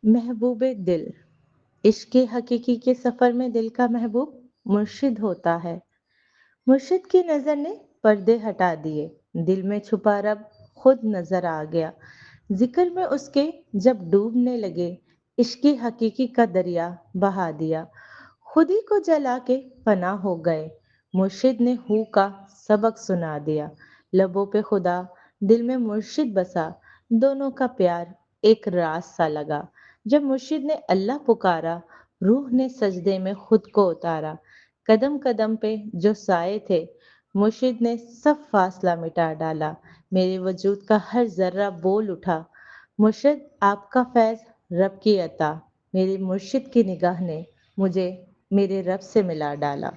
محبوب دل، عشق حقیقی کے سفر میں دل کا محبوب مرشد ہوتا ہے۔ مرشد کی نظر نے پردے ہٹا دیے، دل میں چھپا رب خود نظر آ گیا۔ ذکر میں اس کے جب ڈوبنے لگے، عشق حقیقی کا دریا بہا دیا۔ خود ہی کو جلا کے فنا ہو گئے، مرشد نے ہو کا سبق سنا دیا۔ لبوں پہ خدا، دل میں مرشد بسا، دونوں کا پیار ایک راز سا لگا۔ جب مرشد نے اللہ پکارا، روح نے سجدے میں خود کو اتارا۔ قدم قدم پہ جو سائے تھے، مرشد نے سب فاصلہ مٹا ڈالا۔ میرے وجود کا ہر ذرہ بول اٹھا، مرشد آپ کا فیض رب کی عطا۔ میرے مرشد کی نگاہ نے مجھے میرے رب سے ملا ڈالا۔